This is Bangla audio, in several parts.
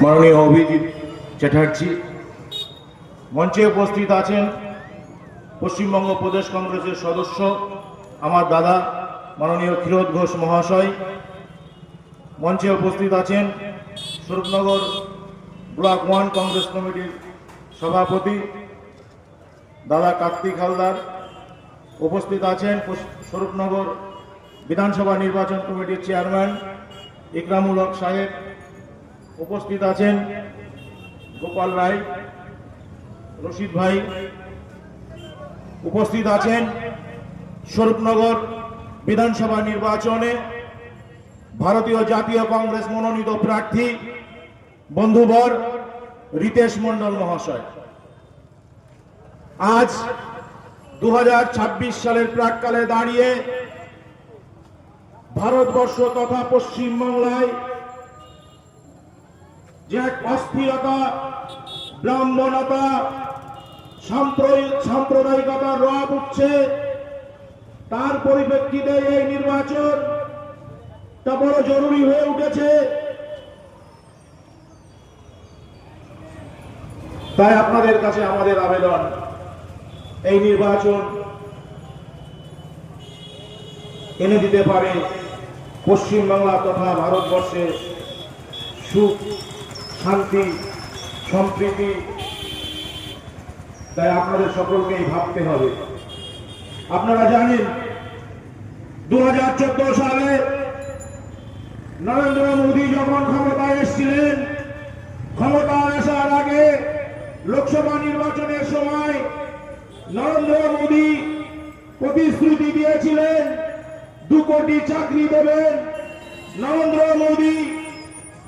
মাননীয় অভিজিৎ চ্যাটার্জি, মঞ্চে উপস্থিত আছেন পশ্চিমবঙ্গ প্রদেশ কংগ্রেসের সদস্য আমার দাদা মাননীয় ক্ষীরোদ ঘোষ মহাশয়, মঞ্চে উপস্থিত আছেন স্বরূপনগর ব্লক 1 কংগ্রেস কমিটির সভাপতি দাদা কার্তিক হালদার, উপস্থিত আছেন স্বরূপনগর বিধানসভা নির্বাচন কমিটির চেয়ারম্যান ইকরামুল হক সাহেব, উপস্থিত আছেন গোপাল রায়, রশিদ ভাই, উপস্থিত আছেন স্বরূপনগর বিধানসভা নির্বাচনে ভারতীয় জাতীয় কংগ্রেস মনোনীত প্রার্থী বন্ধুবর রিতেশ মণ্ডল মহাশয়। আজ 2026 সালের প্রাক্কালে দাঁড়িয়ে ভারতবর্ষ তথা পশ্চিমবাংলায় যে এক অস্থিরতা, ব্রাহ্মণতা, সাম্প্রদায়িকতার রব উঠছে, তার পরিপ্রেক্ষিতে এই নির্বাচনটা বড় জরুরি হয়ে উঠেছে। তাই আপনাদের কাছে আমাদের আবেদন, এই নির্বাচন এনে দিতে পারে পশ্চিমবাংলা তথা ভারতবর্ষে সুখ, শান্তি, সম্প্রীতি। তাই আপনাদের সকলকেই ভাবতে হবে। আপনারা জানেন 2014 সালে নরেন্দ্র মোদী যখন ক্ষমতায় এসেছিলেন, ক্ষমতায় আসার আগে লোকসভা নির্বাচনের সময় নরেন্দ্র মোদী প্রতিশ্রুতি দিয়েছিলেন 2 কোটি চাকরি দেবেন। নরেন্দ্র মোদী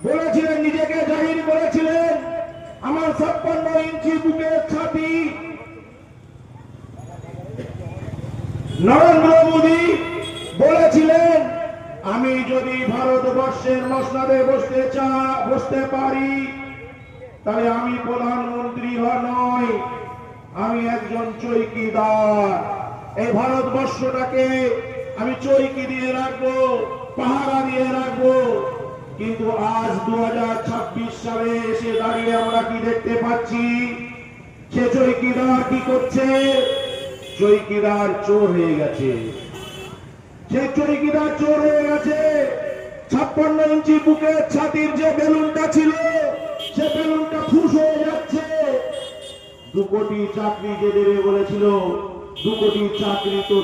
বলেছিলেন, নিজেকে জাহির করেছিলেন, আমার 56 ইঞ্চি বুকের ছাতি। নরেন্দ্র মোদী বলেছিলেন, আমি যদি ভারতবর্ষের মসনদে বসতে পারি তাহলে আমি প্রধানমন্ত্রী নয়, আমি একজন চৌকিদার। এই ভারতবর্ষটাকে আমি চৌকি দিয়ে রাখবো, পাহারা দিয়ে রাখবো। কিন্তু আজ 2026 সালে এসে দাঁড়িয়ে আমরা কি দেখতে পাচ্ছি? সে চৌকিদার কি করছে? চৌকিদার চোর হয়ে গেছে। সে চৌকিদার চোর হয়ে গেছে। 56 ইঞ্চি বুকের ছাতির যে বেলুনটা ছিল, সে বেলুনটা ফুস হয়ে যাচ্ছে। 2 কোটি চাকরি যে দেবে বলেছিল, 2 কোটি চাকরি তো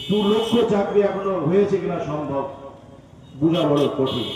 2 লক্ষ চাকরি এখনো হয়েছে কিনা সম্ভব বোঝা বড় কঠিন।